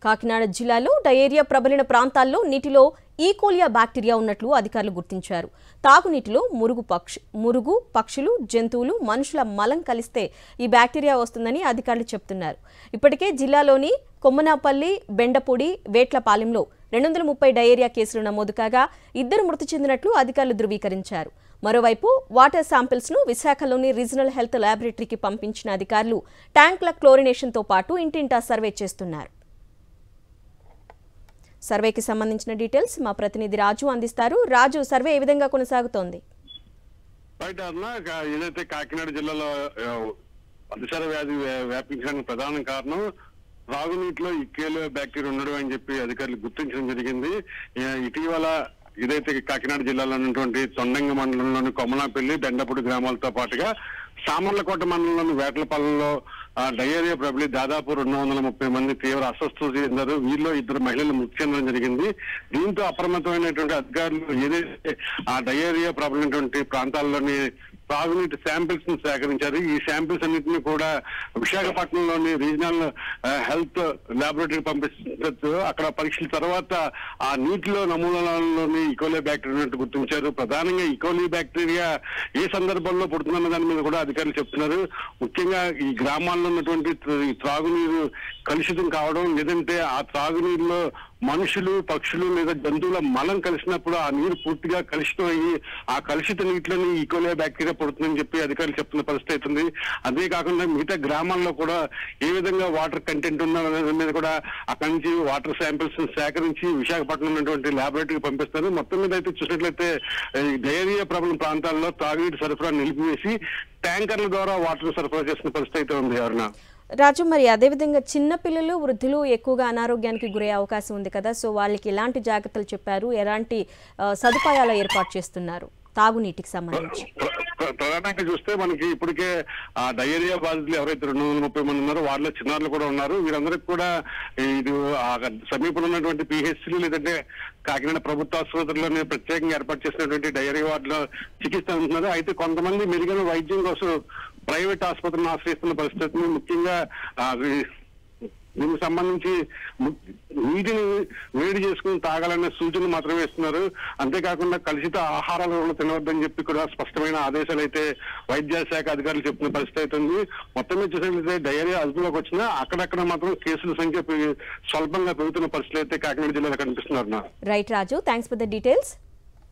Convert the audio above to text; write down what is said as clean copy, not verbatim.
కాకినాడ జిల్లాలో డయేరియా ప్రబలిన ప్రాంతాల్లో నీటిలో ఈకోలియా బ్యాక్టీరియా ఉన్నట్లు అధికారులు గుర్తించారు. తాగునీటిలో మురుగు, పక్షులు, జంతువులు, మనుషుల మలం కలిస్తే ఈ బ్యాక్టీరియా వస్తుందని అధికారులు చెబుతున్నారు. ఇప్పటికే జిల్లాలోని కొమ్మనాపల్లి, బెండపూడి, వేట్లపాలెంలో 230 డయేరియా కేసులు నమోదు కాగా 2 మృతి చెందినట్లు అధికారులు ధృవీకరించారు. మరోవైపు వాటర్ శాంపిల్స్ ను విశాఖలోని రీజనల్ హెల్త్ ల్యాబొరేటరీకి పంపించిన అధికారులు ట్యాంకుల క్లోరినేషన్తో పాటు ఇంటింటా సర్వే చేస్తున్నారు. సర్వేకి సంబంధించిన డీటెయిల్స్ మా ప్రతినిధి రాజు అందిస్తారు. రాజు, సర్వే ఏ విధంగా కొనసాగుతోంది? ఏదైతే కాకినాడ జిల్లాలో అతిసార వ్యాధి వ్యాపించడానికి ప్రధాన కారణం త్రాగునీటిలో ఈకోలియా బ్యాక్టీరియా ఉండడం అని చెప్పి అధికారులు గుర్తించడం జరిగింది. ఇటీవల ఇదైతే కాకినాడ జిల్లాలో ఉన్నటువంటి తొండంగ మండలంలోని కొమ్మనాపల్లి, బెండపూడి గ్రామాలతో పాటుగా సామర్లకోట మండలంలోని వేట్లపాలెంలో డయేరియా ప్రబలి దాదాపు 230 మంది తీవ్ర అస్వస్థత చెందారు. వీరిలో 2 మహిళలు మృతి చెందడం జరిగింది. దీంతో అప్రమత్తమైనటువంటి అధికారులు ఏదైతే ఆ డయేరియా ప్రబలినటువంటి ప్రాంతాల్లోని తాగునీటి శాంపిల్స్ ను సేకరించారు. ఈ శాంపిల్స్ అన్నింటినీ కూడా విశాఖపట్నంలోని రీజనల్ హెల్త్ ల్యాబొరేటరీ పంపించవచ్చు. అక్కడ పరీక్షల తర్వాత ఆ నీటిలో నమూనాలలోని ఈకోలియా బ్యాక్టీరియా ఉన్నట్టు గుర్తించారు. ప్రధానంగా ఈకోలియా బ్యాక్టీరియా ఏ సందర్భంలో పుడుతుందన్న దాని మీద కూడా అధికారులు చెప్తున్నారు. ముఖ్యంగా ఈ గ్రామాల్లో ఉన్నటువంటి త్రాగునీరు కలుషితం కావడం, లేదంటే ఆ త్రాగునీరులో మనుషులు, పక్షులు లేదా జంతువుల మలం కలిసినప్పుడు ఆ నీరు పూర్తిగా కలుషితం అయ్యి ఆ కలుషిత నీటిలోని ఈకోలియా బ్యాక్టీరియా పుడుతుందని చెప్పి అధికారులు చెప్తున్న పరిస్థితి అవుతుంది. అదే కాకుండా మిగతా గ్రామాల్లో కూడా ఏ విధంగా వాటర్ కంటెంట్ ఉన్న మీద కూడా అక్కడి నుంచి వాటర్ శాంపిల్స్ సేకరించి విశాఖపట్నం ఉన్నటువంటి ల్యాబొరేటరీకి పంపిస్తారు. మొత్తం మీద అయితే చూసినట్లయితే డయేరియా ప్రబల ప్రాంతాల్లో తాగునీటి సరఫరా నిలిపివేసి ట్యాంకర్ల ద్వారా వాటర్ సరఫరా చేసిన పరిస్థితి అయితే ఉంది. ఎవరన్నా రాజు, మరి అదేవిధంగా చిన్నపిల్లలు, వృద్ధులు ఎక్కువగా అనారోగ్యానికి గురయ్యే అవకాశం ఉంది కదా, సో వాళ్ళకి ఎలాంటి జాగ్రత్తలు చెప్పారు, ఎలాంటి సదుపాయాలు ఏర్పాటు చేస్తున్నారు తాగునీటికి సంబంధించి? ప్రధానంగా చూస్తే మనకి ఇప్పటికే ఆ డయేరియా బాధితులు ఎవరైతే 230 మంది ఉన్నారో వాళ్ళలో చిన్నారులు కూడా ఉన్నారు. వీరందరికీ కూడా ఇది సమీపంలో ఉన్నటువంటి పిహెచ్సిలు లేదంటే కాకినాడ ప్రభుత్వ ఆసుపత్రిలోనే ప్రత్యేకంగా ఏర్పాటు చేసినటువంటి డయేరియా వార్డులో చికిత్స అంటున్నారు. అయితే కొంతమంది మెరుగైన వైద్యం కోసం ప్రైవేట్ ఆసుపత్రిని ఆశ్రయిస్తున్న పరిస్థితిని, ముఖ్యంగా దీనికి సంబంధించి నీటిని వేడి చేసుకుని తాగాలనే సూచనలు మాత్రమే ఇస్తున్నారు. అంతేకాకుండా కలుషిత ఆహారాలు కూడా తినవద్దని చెప్పి కూడా స్పష్టమైన ఆదేశాలు అయితే వైద్య శాఖ అధికారులు చెప్తున్న పరిస్థితి అవుతుంది. మొత్తం మీద చూసినట్లయితే డయేరియా అదుపులోకి వచ్చినా అక్కడక్కడ మాత్రం కేసుల సంఖ్య స్వల్పంగా పెరుగుతున్న పరిస్థితులు అయితే కాకినాడ జిల్లాలో కనిపిస్తున్నారు. Right Raju, thanks for the details.